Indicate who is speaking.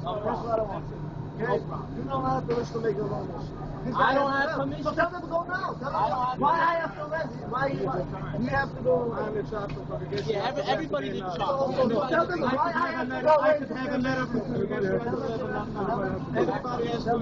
Speaker 1: That's what I want to. Okay? You don't have to risk to make your own mission.
Speaker 2: I don't have permission.
Speaker 1: So tell them to go now. Tell them why I have to arrest you. Why we have to go.
Speaker 3: I'm in charge of congregation.
Speaker 2: Yeah, everybody did charge.
Speaker 1: So tell them why I have to go.
Speaker 3: I could have a letter from the congregation. Everybody has to